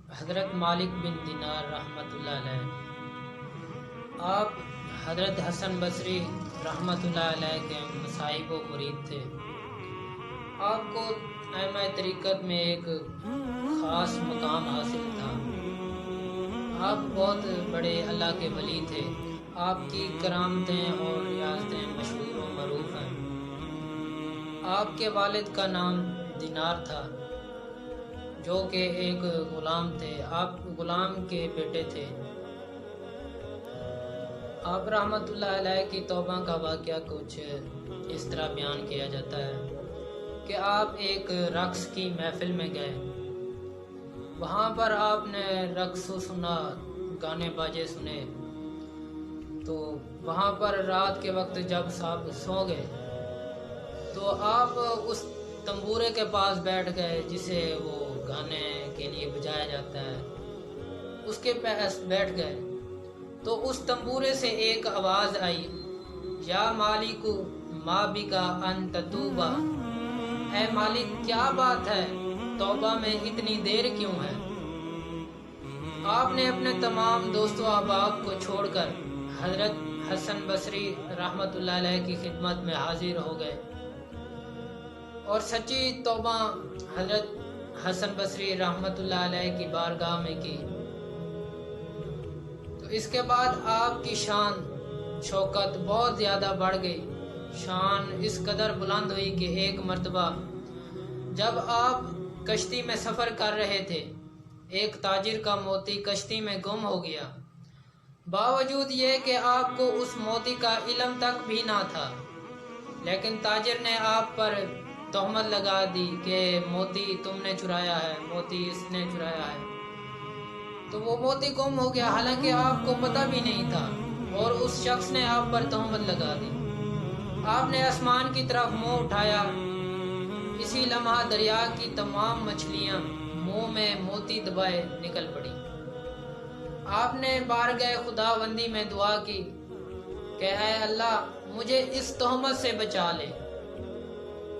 حضرت مالک بن دینار رحمۃ اللہ علیہ، آپ حضرت حسن بصری رحمۃ اللہ علیہ کے مصاحب و مرید تھے۔ آپ کو ائمہ طریقت میں ایک خاص مقام حاصل تھا۔ آپ بہت بڑے اللہ کے ولی تھے۔ آپ کی کرامتیں اور ریاضتیں مشہور و معروف ہیں۔ آپ کے والد کا نام دینار تھا، جو کہ ایک غلام تھے۔ آپ غلام کے بیٹے تھے۔ آپ رحمۃ اللہ علیہ کی توبہ کا واقعہ کچھ اس طرح بیان کیا جاتا ہے کہ آپ ایک رقص کی محفل میں گئے۔ وہاں پر آپ نے رقص سنا، گانے باجے سنے، تو وہاں پر رات کے وقت جب سب سو گئے تو آپ اس تنبورے کے پاس بیٹھ گئے جسے وہ گانے کے لیے بجایا جاتا ہے، اس کے پاس بیٹھ گئے تو اس تنبورے سے ایک آواز آئی، یا مالک ما بکا ان تتوبہ، اے مالک کیا بات ہے، توبہ میں اتنی دیر کیوں ہے؟ آپ نے اپنے تمام دوست و احباب کو چھوڑ کر حضرت حسن بصری رحمۃ اللہ علیہ کی خدمت میں حاضر ہو گئے اور سچی توبہ حضرت حسن بصری رحمۃ اللہ علیہ کی بارگاہ میں کی۔ تو اس کے بعد آپ کی شان شوکت بہت زیادہ بڑھ گئی۔ شان اس قدر بلند ہوئی کہ ایک مرتبہ جب آپ کشتی میں سفر کر رہے تھے، ایک تاجر کا موتی کشتی میں گم ہو گیا، باوجود یہ کہ آپ کو اس موتی کا علم تک بھی نہ تھا، لیکن تاجر نے آپ پر تہمت لگا دی کہ موتی تم نے چرایا ہے، موتی اس نے چرایا ہے۔ تو وہ موتی گم ہو گیا، حالانکہ آپ کو پتہ بھی نہیں تھا، اور اس شخص نے آپ پر تہمت لگا دی۔ آپ نے آسمان کی طرف منہ اٹھایا، اسی لمحہ دریا کی تمام مچھلیاں منہ میں موتی دبائے نکل پڑی۔ آپ نے بارگاہ خداوندی میں دعا کی کہ اے اللہ مجھے اس تہمت سے بچا لے۔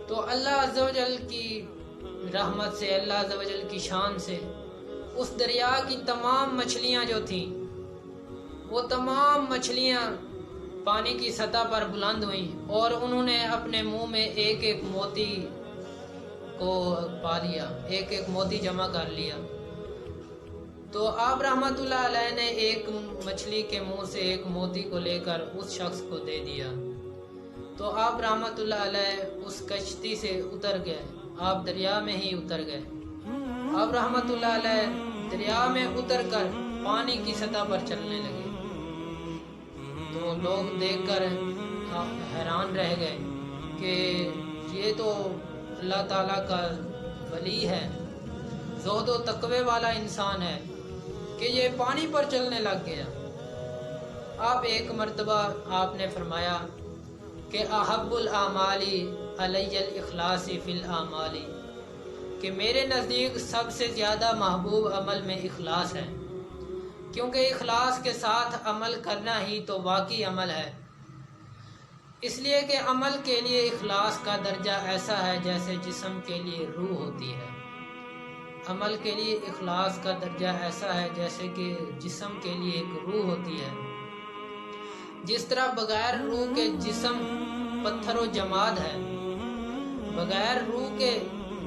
تو اللہ عز و جل کی رحمت سے، اللہ عز و جل کی شان سے اس دریا کی تمام مچھلیاں جو تھیں، وہ تمام مچھلیاں پانی کی سطح پر بلند ہوئیں اور انہوں نے اپنے منہ میں ایک ایک موتی کو پا لیا، ایک ایک موتی جمع کر لیا۔ تو آپ رحمت اللہ علیہ نے ایک مچھلی کے منہ سے ایک موتی کو لے کر اس شخص کو دے دیا۔ تو آپ رحمت اللہ علیہ اس کشتی سے اتر گئے، آپ دریا میں ہی اتر گئے۔ آپ رحمت اللہ علیہ دریا میں اتر کر پانی کی سطح پر چلنے لگے۔ تو لوگ دیکھ کر حیران رہ گئے کہ یہ تو اللہ تعالیٰ کا ولی ہے، زہد و تقوی والا انسان ہے کہ یہ پانی پر چلنے لگ گیا۔ آپ ایک مرتبہ آپ نے فرمایا کہ احب الاعمال علی الاخلاص فی الاعمال، کہ میرے نزدیک سب سے زیادہ محبوب عمل میں اخلاص ہے، کیونکہ اخلاص کے ساتھ عمل کرنا ہی تو واقعی عمل ہے۔ اس لیے کہ عمل کے لیے اخلاص کا درجہ ایسا ہے جیسے جسم کے لیے روح ہوتی ہے۔ عمل کے لیے اخلاص کا درجہ ایسا ہے جیسے کہ جسم کے لیے ایک روح ہوتی ہے۔ جس طرح بغیر روح کے جسم پتھر و جماد ہے، بغیر روح کے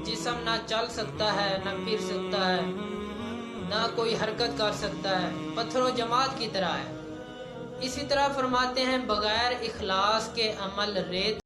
جسم نہ چل سکتا ہے، نہ پھر سکتا ہے، نہ کوئی حرکت کر سکتا ہے، پتھر و جماد کی طرح ہے۔ اسی طرح فرماتے ہیں بغیر اخلاص کے عمل ریت